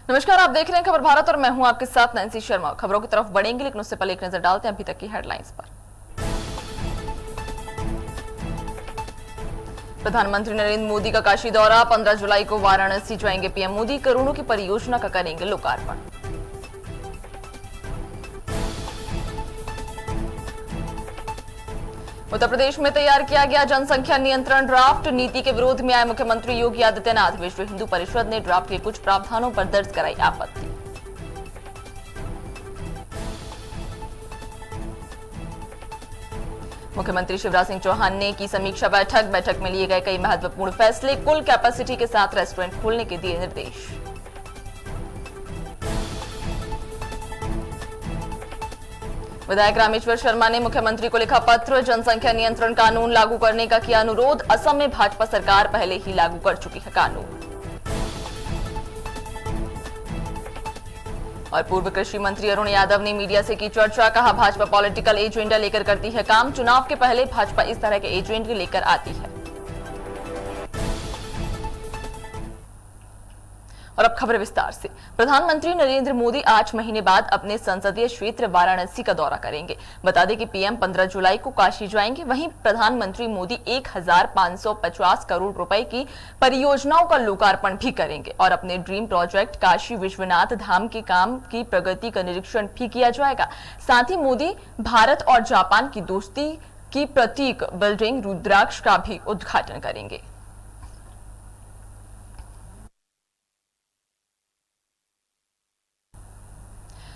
नमस्कार, आप देख रहे हैं खबर भारत और मैं हूं आपके साथ नैन्सी शर्मा। खबरों की तरफ बढ़ेंगे, लेकिन उससे पहले एक नजर डालते हैं अभी तक की हेडलाइंस पर। प्रधानमंत्री नरेंद्र मोदी का काशी दौरा, 15 जुलाई को वाराणसी जाएंगे पीएम मोदी। करोड़ों की परियोजना का करेंगे लोकार्पण। उत्तर प्रदेश में तैयार किया गया जनसंख्या नियंत्रण ड्राफ्ट, नीति के विरोध में आए मुख्यमंत्री योगी आदित्यनाथ। विश्व हिंदू परिषद ने ड्राफ्ट के कुछ प्रावधानों पर दर्ज कराई आपत्ति। मुख्यमंत्री शिवराज सिंह चौहान ने की समीक्षा बैठक में लिए गए कई महत्वपूर्ण फैसले। कुल कैपेसिटी के साथ रेस्टोरेंट खोलने के दिए निर्देश। विधायक रामेश्वर शर्मा ने मुख्यमंत्री को लिखा पत्र, जनसंख्या नियंत्रण कानून लागू करने का किया अनुरोध। असम में भाजपा सरकार पहले ही लागू कर चुकी है कानून। और पूर्व कृषि मंत्री अरुण यादव ने मीडिया से की चर्चा, कहा भाजपा पॉलिटिकल एजेंडा लेकर करती है काम। चुनाव के पहले भाजपा इस तरह के एजेंडे लेकर आती है। और अब खबर विस्तार से। प्रधानमंत्री नरेंद्र मोदी 8 महीने बाद अपने संसदीय क्षेत्र वाराणसी का दौरा करेंगे। बता दें कि पीएम 15 जुलाई को काशी जाएंगे। वहीं प्रधानमंत्री मोदी 1550 करोड़ रुपए की परियोजनाओं का लोकार्पण भी करेंगे और अपने ड्रीम प्रोजेक्ट काशी विश्वनाथ धाम के काम की प्रगति का निरीक्षण भी किया जाएगा। साथ ही मोदी भारत और जापान की दोस्ती की प्रतीक बिल्डिंग रुद्राक्ष का भी उद्घाटन करेंगे।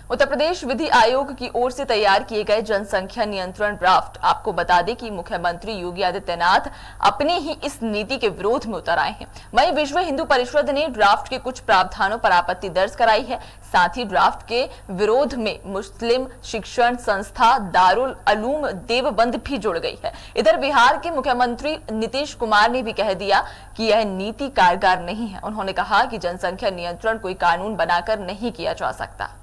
उत्तर प्रदेश विधि आयोग की ओर से तैयार किए गए जनसंख्या नियंत्रण ड्राफ्ट। आपको बता दें कि मुख्यमंत्री योगी आदित्यनाथ अपने ही इस नीति के विरोध में उतर आए हैं। वहीं विश्व हिंदू परिषद ने ड्राफ्ट के कुछ प्रावधानों पर आपत्ति दर्ज कराई है। साथ ही ड्राफ्ट के विरोध में मुस्लिम शिक्षण संस्था दारुल उलूम देवबंद भी जुड़ गई है। इधर बिहार के मुख्यमंत्री नीतीश कुमार ने भी कह दिया कि यह नीति कारगर नहीं है। उन्होंने कहा कि जनसंख्या नियंत्रण कोई कानून बनाकर नहीं किया जा सकता।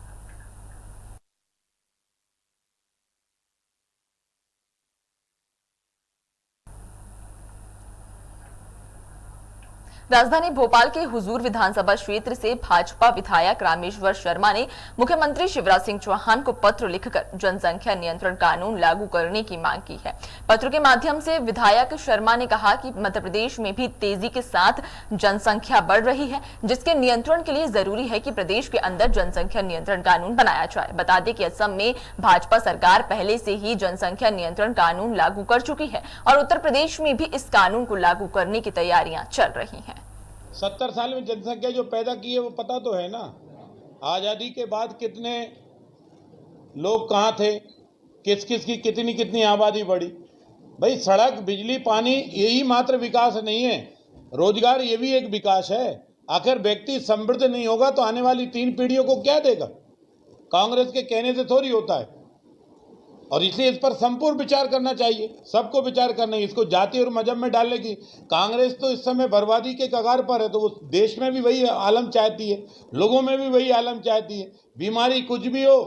राजधानी भोपाल के हुजूर विधानसभा क्षेत्र से भाजपा विधायक रामेश्वर शर्मा ने मुख्यमंत्री शिवराज सिंह चौहान को पत्र लिखकर जनसंख्या नियंत्रण कानून लागू करने की मांग की है। पत्र के माध्यम से विधायक शर्मा ने कहा कि मध्य प्रदेश में भी तेजी के साथ जनसंख्या बढ़ रही है, जिसके नियंत्रण के लिए जरूरी है कि प्रदेश के अंदर जनसंख्या नियंत्रण कानून बनाया जाए। बता दें कि असम में भाजपा सरकार पहले से ही जनसंख्या नियंत्रण कानून लागू कर चुकी है और उत्तर प्रदेश में भी इस कानून को लागू करने की तैयारियां चल रही हैं। 70 साल में जनसंख्या जो पैदा की है वो पता तो है ना। आज़ादी के बाद कितने लोग कहाँ थे, किस किस की कितनी कितनी आबादी बढ़ी। भाई सड़क बिजली पानी यही मात्र विकास नहीं है, रोजगार ये भी एक विकास है। आखिर व्यक्ति समृद्ध नहीं होगा तो आने वाली 3 पीढ़ियों को क्या देगा। कांग्रेस के कहने से थोड़ी होता है और इसलिए इस पर संपूर्ण विचार करना चाहिए, सबको विचार करना है। इसको जाति और मजहब में डालने की कांग्रेस तो इस समय बर्बादी के कगार पर है, तो वो देश में भी वही आलम चाहती है, लोगों में भी वही आलम चाहती है। बीमारी कुछ भी हो,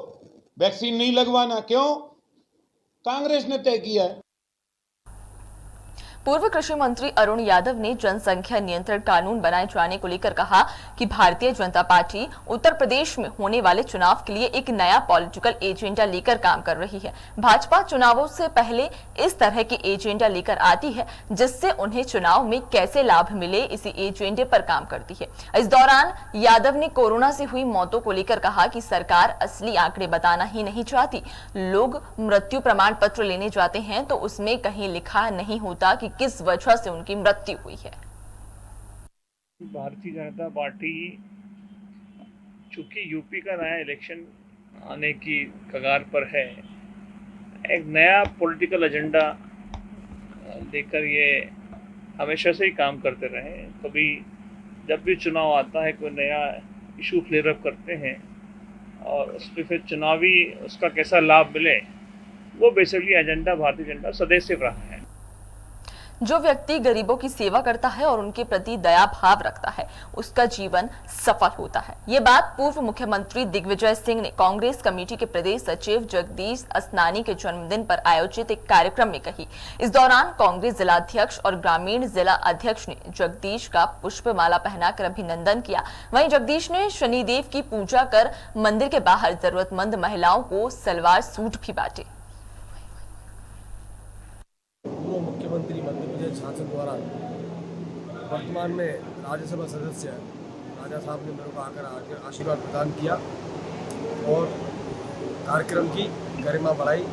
वैक्सीन नहीं लगवाना, क्यों? कांग्रेस ने तय किया है। पूर्व कृषि मंत्री अरुण यादव ने जनसंख्या नियंत्रण कानून बनाए जाने को लेकर कहा कि भारतीय जनता पार्टी उत्तर प्रदेश में होने वाले चुनाव के लिए एक नया पॉलिटिकल एजेंडा लेकर काम कर रही है। भाजपा चुनावों से पहले इस तरह के एजेंडा लेकर आती है, जिससे उन्हें चुनाव में कैसे लाभ मिले, इसी एजेंडे पर काम करती है। इस दौरान यादव ने कोरोना से हुई मौतों को लेकर कहा कि सरकार असली आंकड़े बताना ही नहीं चाहती। लोग मृत्यु प्रमाण पत्र लेने जाते हैं तो उसमें कहीं लिखा नहीं होता कि किस वजह से उनकी मृत्यु हुई है। भारतीय जनता पार्टी चूंकि यूपी का नया इलेक्शन आने की कगार पर है, एक नया पॉलिटिकल एजेंडा लेकर ये हमेशा से ही काम करते रहे। कभी जब भी चुनाव आता है कोई नया इशू फ्लेयर अप करते हैं और उस पर फिर चुनावी उसका कैसा लाभ मिले, वो बेसिकली एजेंडा भारतीय जनता सदैव से रहा है। जो व्यक्ति गरीबों की सेवा करता है और उनके प्रति दया भाव रखता है, उसका जीवन सफल होता है। ये बात पूर्व मुख्यमंत्री दिग्विजय सिंह ने कांग्रेस कमेटी के प्रदेश सचिव जगदीश असनानी के जन्मदिन पर आयोजित एक कार्यक्रम में कही। इस दौरान कांग्रेस जिलाध्यक्ष और ग्रामीण जिला अध्यक्ष ने जगदीश का पुष्पमाला पहनाकर अभिनंदन किया। वहीं जगदीश ने शनिदेव की पूजा कर मंदिर के बाहर जरूरतमंद महिलाओं को सलवार सूट भी बांटे। पूर्व मुख्यमंत्री मध्य प्रदेश शासन द्वारा वर्तमान में राज्यसभा सदस्य राजा साहब ने मेरे को आकर आशीर्वाद प्रदान किया और कार्यक्रम की गरिमा बढ़ाई।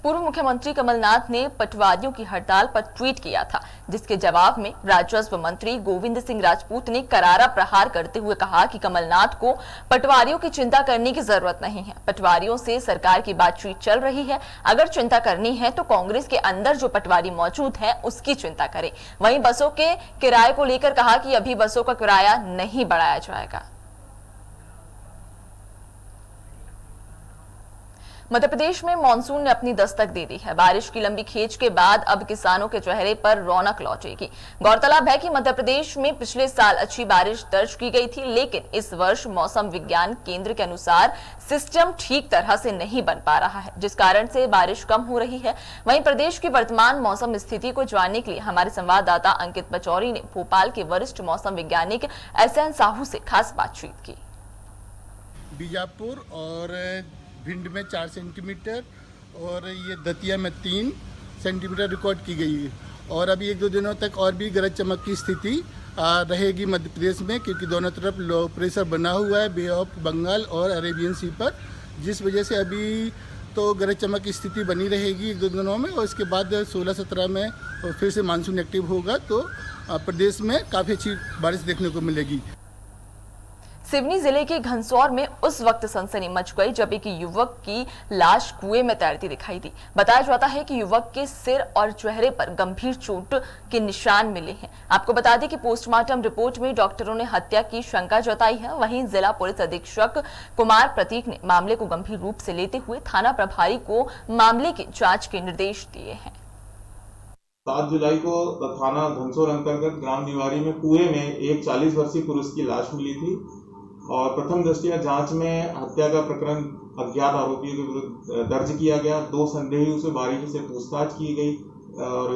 पूर्व मुख्यमंत्री कमलनाथ ने पटवारियों की हड़ताल पर ट्वीट किया था, जिसके जवाब में राजस्व मंत्री गोविंद सिंह राजपूत ने करारा प्रहार करते हुए कहा कि कमलनाथ को पटवारियों की चिंता करने की जरूरत नहीं है। पटवारियों से सरकार की बातचीत चल रही है। अगर चिंता करनी है तो कांग्रेस के अंदर जो पटवारी मौजूद है उसकी चिंता करें। वहीं बसों के किराए को लेकर कहा कि अभी बसों का किराया नहीं बढ़ाया जाएगा। मध्य प्रदेश में मानसून ने अपनी दस्तक दे दी है। बारिश की लंबी खेच के बाद अब किसानों के चेहरे पर रौनक लौटेगी। गौरतलब है कि मध्य प्रदेश में पिछले साल अच्छी बारिश दर्ज की गई थी, लेकिन इस वर्ष मौसम विज्ञान केंद्र के अनुसार सिस्टम ठीक तरह से नहीं बन पा रहा है, जिस कारण से बारिश कम हो रही है। वहीं प्रदेश की वर्तमान मौसम स्थिति को जानने के लिए हमारे संवाददाता अंकित पचौरी ने भोपाल के वरिष्ठ मौसम वैज्ञानिक SN साहू से खास बातचीत की। बीजापुर और भिंड में 4 सेंटीमीटर और ये दतिया में 3 सेंटीमीटर रिकॉर्ड की गई है। और अभी 1-2 दिनों तक और भी गरज चमक की स्थिति रहेगी मध्य प्रदेश में, क्योंकि दोनों तरफ लो प्रेशर बना हुआ है बे ऑफ बंगाल और अरेबियन सी पर, जिस वजह से अभी तो गरज चमक की स्थिति बनी रहेगी 1-2 दिनों में। और इसके बाद 16-17 में फिर से मानसून एक्टिव होगा तो प्रदेश में काफ़ी अच्छी बारिश देखने को मिलेगी। सिवनी जिले के घनसौर में उस वक्त सनसनी मच गई जब एक युवक की लाश कुएं में तैरती दिखाई दी। बताया जाता है कि युवक के सिर और चेहरे पर गंभीर चोट के निशान मिले हैं। आपको बता दें कि पोस्टमार्टम रिपोर्ट में डॉक्टरों ने हत्या की शंका जताई है। वहीं जिला पुलिस अधीक्षक कुमार प्रतीक ने मामले को गंभीर रूप से लेते हुए थाना प्रभारी को मामले की जाँच के निर्देश दिए हैं। 7 जुलाई को थाना घनसौर अंतर्गत ग्राम निवारी में कुएं में एक 40 वर्षीय पुरुष की लाश मिली थी और प्रथम दृष्टया जांच में हत्या का प्रकरण अज्ञात आरोपियों के विरुद्ध दर्ज किया गया। 2 संदेहियों से बारीकी से पूछताछ की गई और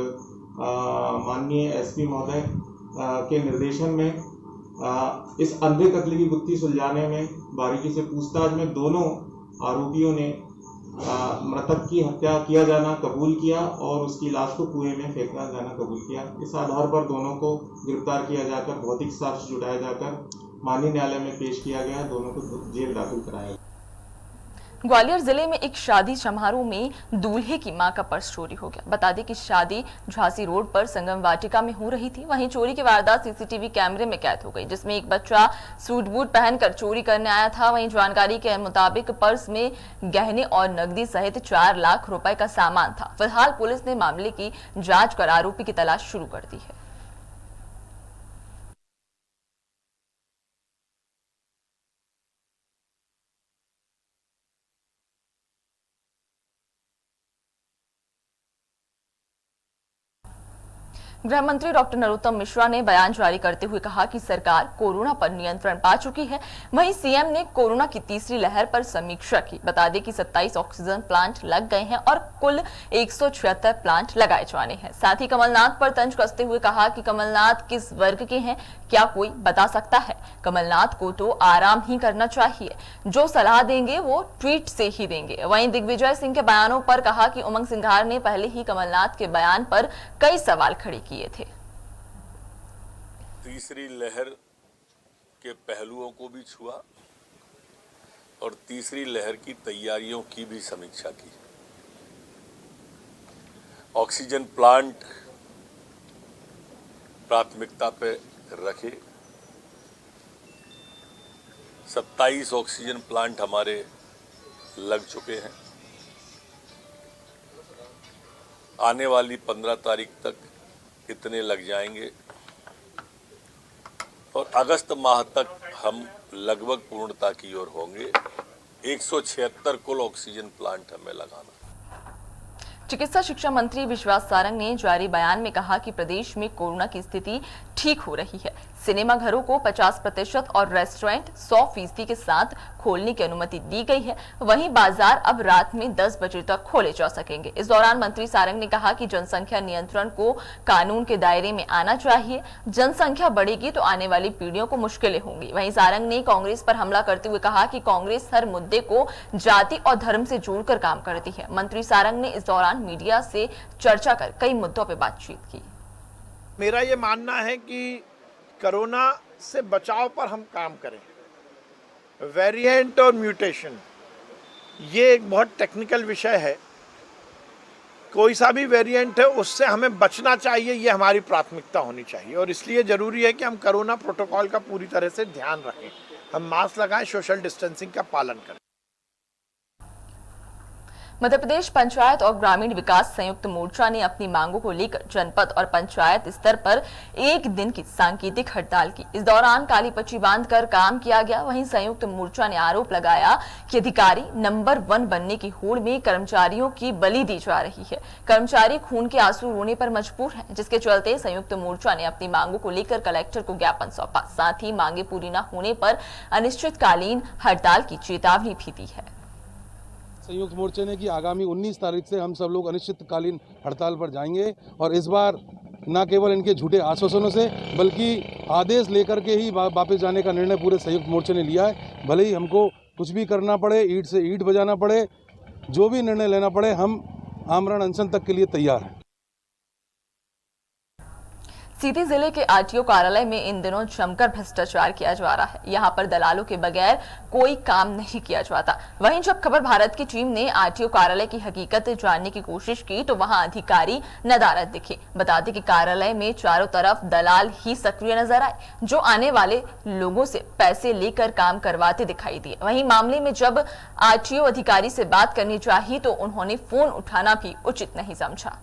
माननीय SP महोदय के निर्देशन में इस अंधे कत्ल की गुत्थी सुलझाने में बारीकी से पूछताछ में दोनों आरोपियों ने मृतक की हत्या किया जाना कबूल किया और उसकी लाश को कुएं में फेंका जाना कबूल किया। इस आधार पर दोनों को गिरफ्तार किया जाकर भौतिक साक्ष्य जुटाया जाकर माननीय न्यायालय में पेश किया गया। दोनों को जेल दाखिल कराया गया। ग्वालियर जिले में एक शादी समारोह में दूल्हे की मां का पर्स चोरी हो गया। बता दें कि शादी झांसी रोड पर संगम वाटिका में हो रही थी। वहीं चोरी की वारदात CCTV कैमरे में कैद हो गई, जिसमें एक बच्चा सूट बूट पहनकर चोरी करने आया था। वहीं जानकारी के मुताबिक पर्स में गहने और नकदी सहित 4 लाख रुपए का सामान था। फिलहाल पुलिस ने मामले की जाँच कर आरोपी की तलाश शुरू कर दी है। गृह मंत्री डॉक्टर नरोत्तम मिश्रा ने बयान जारी करते हुए कहा कि सरकार कोरोना पर नियंत्रण पा चुकी है। वहीं सीएम ने कोरोना की तीसरी लहर पर समीक्षा की। बता दें कि 27 ऑक्सीजन प्लांट लग गए हैं और कुल 176 प्लांट लगाए जाने हैं। साथ ही कमलनाथ पर तंज कसते हुए कहा कि कमलनाथ किस वर्ग के हैं, क्या कोई बता सकता है? कमलनाथ को तो आराम ही करना चाहिए, जो सलाह देंगे वो ट्वीट से ही देंगे। वहीं दिग्विजय सिंह के बयानों पर कहा कि उमंग सिंघार ने पहले ही कमलनाथ के बयान पर कई सवाल खड़े किए थे। तीसरी लहर के पहलुओं को भी छुआ और तीसरी लहर की तैयारियों की भी समीक्षा की। ऑक्सीजन प्लांट प्राथमिकता पे रखे। 27 ऑक्सीजन प्लांट हमारे लग चुके हैं। आने वाली 15 तारीख तक कितने लग जाएंगे और अगस्त माह तक हम लगभग पूर्णता की ओर होंगे। 176 कुल ऑक्सीजन प्लांट हमें लगाना। चिकित्सा शिक्षा मंत्री विश्वास सारंग ने जारी बयान में कहा कि प्रदेश में कोरोना की स्थिति ठीक हो रही है। सिनेमा घरों को 50% और रेस्टोरेंट 100% के साथ खोलने की अनुमति दी गई है। वहीं बाजार अब रात में 10 बजे तक खोले जा सकेंगे। इस दौरान मंत्री सारंग ने कहा कि जनसंख्या नियंत्रण को कानून के दायरे में आना चाहिए। जनसंख्या बढ़ेगी तो आने वाली पीढ़ियों को मुश्किलें होंगी। वहीं सारंग ने कांग्रेस पर हमला करते हुए कहा कि कांग्रेस हर मुद्दे को जाति और धर्म से जोड़कर काम करती है। मंत्री सारंग ने इस दौरान मीडिया से चर्चा कर कई मुद्दों पर बातचीत की। मेरा ये मानना है कि कोरोना से बचाव पर हम काम करें। वेरिएंट और म्यूटेशन ये एक बहुत टेक्निकल विषय है। कोई सा भी वेरिएंट है उससे हमें बचना चाहिए, ये हमारी प्राथमिकता होनी चाहिए। और इसलिए ज़रूरी है कि हम कोरोना प्रोटोकॉल का पूरी तरह से ध्यान रखें। हम मास्क लगाएं, सोशल डिस्टेंसिंग का पालन करें। मध्य प्रदेश पंचायत और ग्रामीण विकास संयुक्त मोर्चा ने अपनी मांगों को लेकर जनपद और पंचायत स्तर पर एक दिन की सांकेतिक हड़ताल की। इस दौरान काली पट्टी बांधकर काम किया गया। वहीं संयुक्त मोर्चा ने आरोप लगाया कि अधिकारी नंबर 1 बनने की होड़ में कर्मचारियों की बलि दी जा रही है। कर्मचारी खून के आंसू रोने पर मजबूर हैं, जिसके चलते संयुक्त मोर्चा ने अपनी मांगों को लेकर कलेक्टर को ज्ञापन सौंपा। साथ ही मांगे पूरी न होने पर अनिश्चितकालीन हड़ताल की चेतावनी भी दी है। संयुक्त मोर्चे ने कि आगामी 19 तारीख से हम सब लोग अनिश्चितकालीन हड़ताल पर जाएंगे और इस बार न केवल इनके झूठे आश्वासनों से बल्कि आदेश लेकर के ही वापस जाने का निर्णय पूरे संयुक्त मोर्चे ने लिया है। भले ही हमको कुछ भी करना पड़े, ईंट से ईंट बजाना पड़े, जो भी निर्णय लेना पड़े, हम आमरण अनशन तक के लिए तैयार हैं। सीधी जिले के आरटीओ कार्यालय में इन दिनों जमकर भ्रष्टाचार किया जा रहा है। यहां पर दलालों के बगैर कोई काम नहीं किया जाता। वहीं जब खबर भारत की टीम ने आरटीओ कार्यालय की हकीकत जानने की कोशिश की तो वहां अधिकारी नदारद दिखे। बता दें कि कार्यालय में चारों तरफ दलाल ही सक्रिय नजर आए, जो आने वाले लोगों से पैसे लेकर काम करवाते दिखाई दिए। वहीं मामले में जब आरटीओ अधिकारी से बात करनी चाहिए तो उन्होंने फोन उठाना भी उचित नहीं समझा।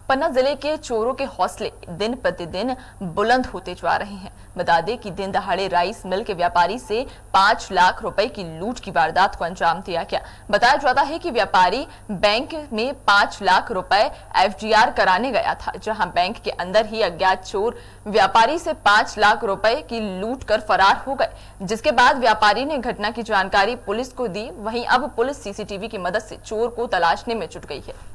पन्ना जिले के चोरों के हौसले दिन प्रतिदिन बुलंद होते जा रहे हैं। बता दें कि दिन दहाड़े राइस मिल के व्यापारी से 5 लाख रुपए की लूट की वारदात को अंजाम दिया गया। बताया जाता है कि व्यापारी बैंक में 5 लाख रुपए एफडीआर कराने गया था, जहां बैंक के अंदर ही अज्ञात चोर व्यापारी से 5 लाख रुपए की लूट कर फरार हो गए, जिसके बाद व्यापारी ने घटना की जानकारी पुलिस को दी। वहीं अब पुलिस सीसीटीवी की मदद से चोर को तलाशने में जुट गई है।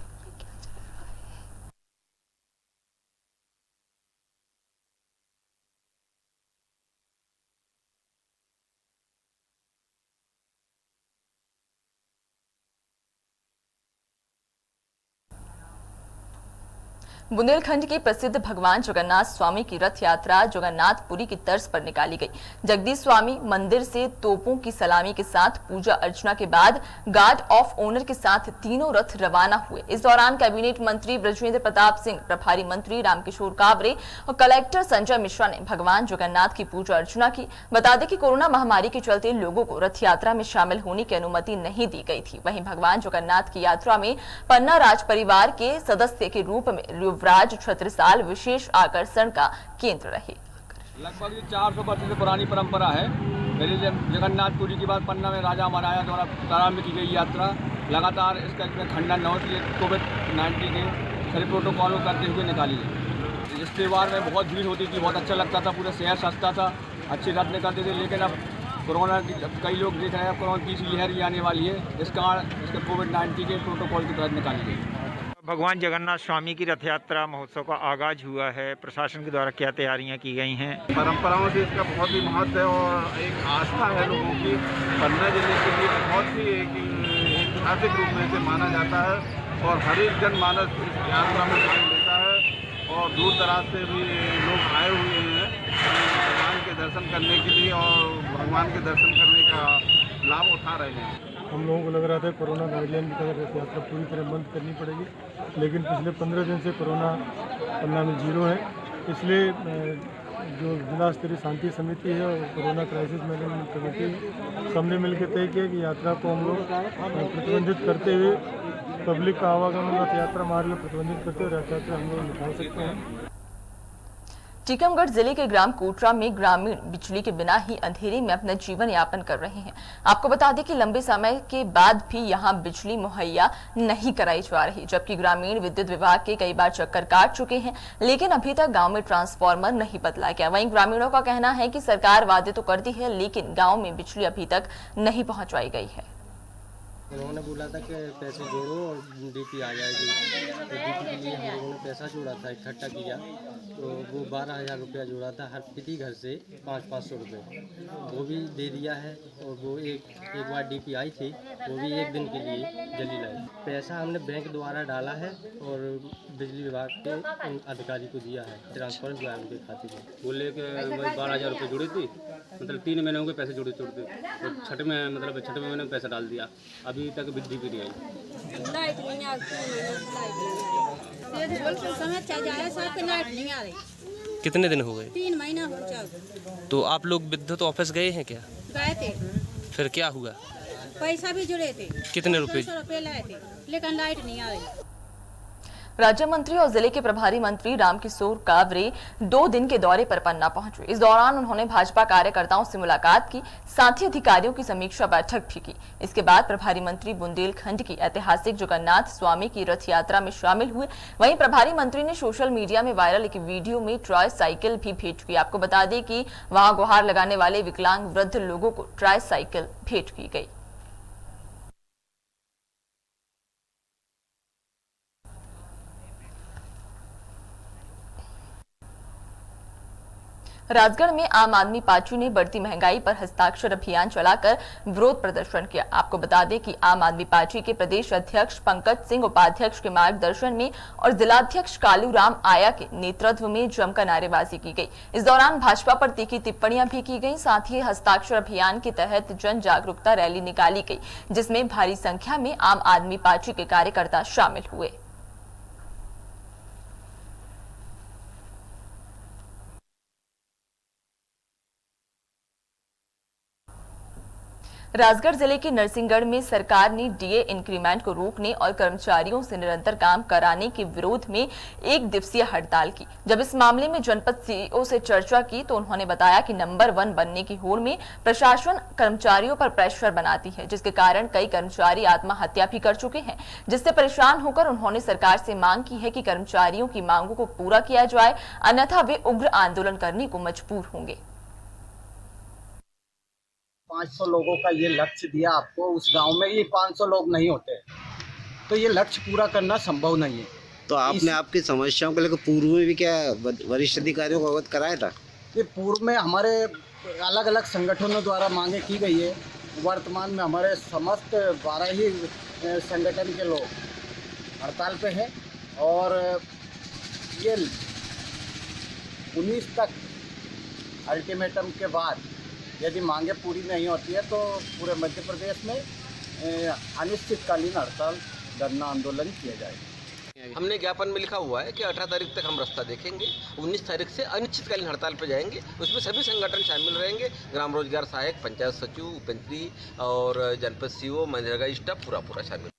बुंदेलखंड की प्रसिद्ध भगवान जगन्नाथ स्वामी की रथ यात्रा जगन्नाथपुरी की तर्ज पर निकाली गई। जगदीश स्वामी मंदिर से तोपों की सलामी के साथ पूजा अर्चना के बाद गार्ड ऑफ ऑनर के साथ तीनों रथ रवाना हुए। इस दौरान कैबिनेट मंत्री ब्रजेंद्र प्रताप सिंह, प्रभारी मंत्री रामकिशोर कावरे और कलेक्टर संजय मिश्रा ने भगवान जगन्नाथ की पूजा अर्चना की। बता दें कि कोरोना महामारी के चलते लोगों को रथ यात्रा में शामिल होने की अनुमति नहीं दी गई थी। वहीं भगवान जगन्नाथ की यात्रा में पन्ना राज परिवार के सदस्य के रूप में युवराज छत्रसाल विशेष आकर्षण का केंद्र रहे। लगभग 400 वर्ष से पुरानी परंपरा है। पहले जगन्नाथपुरी के बाद पन्ना में राजा महाराजा द्वारा प्रारंभ की गई यात्रा लगातार इसका खंडन हो कोविड-19 के सभी प्रोटोकॉल को करते हुए निकाली गई। इस त्यौहार में बहुत भीड़ होती थी, बहुत अच्छा लगता था, पूरा शहर सस्ता था, अच्छी रात निकलते थे। लेकिन अब कोरोना की कई लोग देख रहे हैं कोरोना की लहर ही आने वाली है, इस कारण इसके कोविड-19 के प्रोटोकॉल के तहत निकाली गई। भगवान जगन्नाथ स्वामी की रथ यात्रा महोत्सव का आगाज हुआ है। प्रशासन के द्वारा क्या तैयारियां की गई हैं? परंपराओं से इसका बहुत ही महत्व है और एक आस्था है लोगों की। पन्ना जिले के लिए बहुत ही एक ऐतिहासिक रूप में इसे माना जाता है और हर एक जनमानस इस यात्रा में भाग लेता है और दूर दराज से भी लोग आए हुए हैं भगवान के दर्शन करने के लिए और भगवान के दर्शन करने का लाभ उठा रहे हैं। हम लोगों को लग रहा था कोरोना गाइडलाइन की तरह रथ यात्रा पूरी तरह बंद करनी पड़ेगी, लेकिन पिछले 15 दिन से कोरोना पन्ना में 0 है। इसलिए जो जिला स्तरीय शांति समिति है और कोरोना क्राइसिस मैनेजमेंट कमेटी सबने मिलकर तय किया कि यात्रा को हम लोग प्रतिबंधित करते हुए पब्लिक का आवागमन रथ यात्रा मार्ग में प्रतिबंधित करते हुए रथ यात्रा हम लोग निकाल सकते हैं। टीकमगढ़ जिले के ग्राम कोटरा में ग्रामीण बिजली के बिना ही अंधेरे में अपना जीवन यापन कर रहे हैं। आपको बता दें कि लंबे समय के बाद भी यहां बिजली मुहैया नहीं कराई जा रही, जबकि ग्रामीण विद्युत विभाग के कई बार चक्कर काट चुके हैं, लेकिन अभी तक गांव में ट्रांसफार्मर नहीं बदला गया। वहीं ग्रामीणों का कहना है कि सरकार वादे तो करती है, लेकिन गाँव में बिजली अभी तक नहीं पहुँचवाई गई है। उन्होंने बोला था कि पैसे जोड़ो और डीपी आ जाएगी, तो डीपी के लिए हम लोगों ने पैसा जोड़ा था, इकट्ठा किया, तो वो 12,000 रुपया जोड़ा था हर प्रति घर से 500-500 रुपये, वो भी दे दिया है। और वो एक बार डीपी आई थी, वो भी एक दिन के लिए जली लाई। पैसा हमने बैंक द्वारा डाला है और बिजली विभाग के अधिकारी को दिया है, ट्रांसफर जो है उनके खाते में। बोले कि 12,000 रुपये जुड़ी थी, मतलब 3 महीनों के पैसे जुड़े और छठे महीने में पैसा डाल दिया, अभी तक बिजली भी नहीं आई। लाइट नहीं आ रही। कितने दिन हो गए? 3 महीना हो चुका। तो आप लोग विद्युत ऑफिस गए हैं क्या? गए थे। फिर क्या हुआ? पैसा भी जुड़े थे। कितने रुपए? 200 रुपये लाए थे, लेकिन लाइट नहीं आ रही। राज्य मंत्री और जिले के प्रभारी मंत्री रामकिशोर कावरे 2 दिन के दौरे पर पन्ना पहुंचे। इस दौरान उन्होंने भाजपा कार्यकर्ताओं से मुलाकात की, साथ ही अधिकारियों की समीक्षा बैठक भी की। इसके बाद प्रभारी मंत्री बुंदेलखंड की ऐतिहासिक जगन्नाथ स्वामी की रथ यात्रा में शामिल हुए। वहीं प्रभारी मंत्री ने सोशल मीडिया में वायरल एक वीडियो में ट्राई साइकिल भी भेंट की। आपको बता दें कि वहां गुहार लगाने वाले विकलांग वृद्ध लोगों को ट्राई साइकिल भेंट की गई। राजगढ़ में आम आदमी पार्टी ने बढ़ती महंगाई पर हस्ताक्षर अभियान चलाकर विरोध प्रदर्शन किया। आपको बता दें कि आम आदमी पार्टी के प्रदेश अध्यक्ष पंकज सिंह उपाध्यक्ष के मार्गदर्शन में और जिलाध्यक्ष कालूराम आया के नेतृत्व में जमकर नारेबाजी की गई। इस दौरान भाजपा पर तीखी टिप्पणियां भी की गई। साथ ही हस्ताक्षर अभियान के तहत जन जागरूकता रैली निकाली गई, जिसमें भारी संख्या में आम आदमी पार्टी के कार्यकर्ता शामिल हुए। राजगढ़ जिले के नरसिंहगढ़ में सरकार ने डीए इंक्रीमेंट को रोकने और कर्मचारियों से निरंतर काम कराने के विरोध में 1 दिवसीय हड़ताल की। जब इस मामले में जनपद सीईओ से चर्चा की तो उन्होंने बताया कि नंबर 1 बनने की होड़ में प्रशासन कर्मचारियों पर प्रेशर बनाती है, जिसके कारण कई कर्मचारी आत्महत्या भी कर चुके हैं। जिससे परेशान होकर उन्होंने सरकार से मांग की है कि कर्मचारियों की मांगों को पूरा किया जाए, अन्यथा वे उग्र आंदोलन करने को मजबूर होंगे। 500 लोगों का ये लक्ष्य दिया आपको, उस गांव में ये 500 लोग नहीं होते, तो ये लक्ष्य पूरा करना संभव नहीं है। तो आपने आपकी समस्याओं को लेकर पूर्व में भी क्या वरिष्ठ अधिकारियों को अवगत कराया था? ये पूर्व में हमारे अलग अलग संगठनों द्वारा मांगे की गई है। वर्तमान में हमारे समस्त 12 ही संगठन के लोग हड़ताल पे हैं और ये 19 तक अल्टीमेटम के बाद यदि मांगे पूरी नहीं होती है तो पूरे मध्य प्रदेश में अनिश्चितकालीन हड़ताल धरना आंदोलन किया जाएगा। हमने ज्ञापन में लिखा हुआ है कि 18 तारीख तक हम रास्ता देखेंगे, 19 तारीख से अनिश्चितकालीन हड़ताल पर जाएंगे। उसमें सभी संगठन शामिल रहेंगे, ग्राम रोजगार सहायक, पंचायत सचिव, उपमंत्री और जनपद सीओ, मनरेगा स्टाफ पूरा शामिल।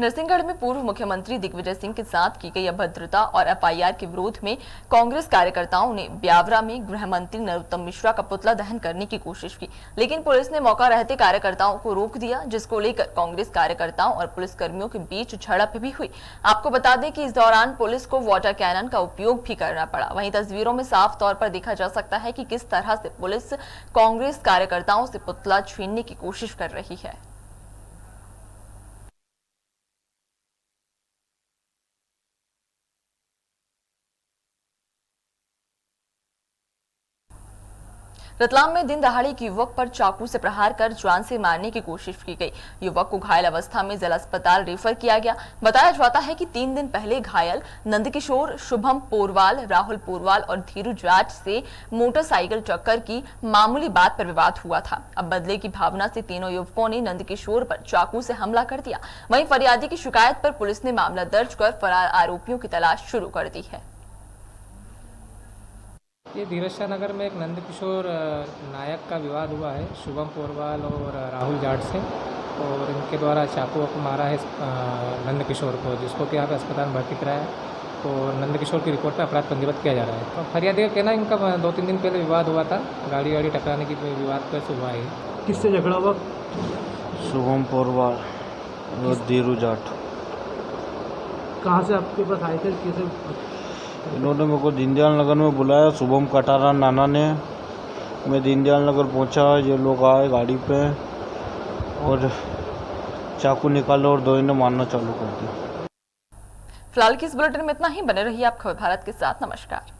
नरसिंहगढ़ में पूर्व मुख्यमंत्री दिग्विजय सिंह के साथ की गई अभद्रता और एफआईआर के विरोध में कांग्रेस कार्यकर्ताओं ने ब्यावरा में गृह मंत्री नरोत्तम मिश्रा का पुतला दहन करने की कोशिश की, लेकिन पुलिस ने मौका रहते कार्यकर्ताओं को रोक दिया, जिसको लेकर कांग्रेस कार्यकर्ताओं और पुलिसकर्मियों के बीच झड़प भी हुई। आपको बता दें कि इस दौरान पुलिस को वाटर कैनन का उपयोग भी करना पड़ा। वहीं तस्वीरों में साफ तौर पर देखा जा सकता है कि किस तरह से पुलिस कांग्रेस कार्यकर्ताओं से पुतला छीनने की कोशिश कर रही है। रतलाम में दिन दहाड़े एक युवक पर चाकू से प्रहार कर जान से मारने की कोशिश की गई। युवक को घायल अवस्था में जिला अस्पताल रेफर किया गया। बताया जाता है कि 3 दिन पहले घायल नंदकिशोर, शुभम पोरवाल, राहुल पोरवाल और धीरू जाट से मोटरसाइकिल टक्कर की मामूली बात पर विवाद हुआ था। अब बदले की भावना से तीनों युवकों ने नंदकिशोर पर चाकू से हमला कर दिया। वहीं फरियादी की शिकायत पर पुलिस ने मामला दर्ज कर फरार आरोपियों की तलाश शुरू कर दी है। ये धीरज शाह नगर में एक नंदकिशोर नायक का विवाद हुआ है शुभम पोरवाल और राहुल जाट से, और इनके द्वारा चाकू मारा है नंदकिशोर को, जिसको कि यहाँ पे अस्पताल में भर्ती कराया। तो नंदकिशोर की रिपोर्ट पर अपराध पंजीबद्ध किया जा रहा है। तो फरियादी का कहना है इनका 2-3 दिन पहले विवाद हुआ था, गाड़ी टकराने की विवाद पर से हुआ है। किससे झगड़ा हुआ? शुभम पोरवाल और धीरू जाट। कहाँ से आपके पास आए थे? कैसे? इन्होंने मेरे को दीनदयाल नगर में बुलाया, शुभम कटारा नाना ने। मैं दीनदयाल नगर पहुंचा, ये लोग आए गाड़ी पे और चाकू निकाला और दो ने मारना चालू कर दिया। फिलहाल की इस बुलेटिन में इतना ही। बने रहिए आप खबर भारत के साथ। नमस्कार।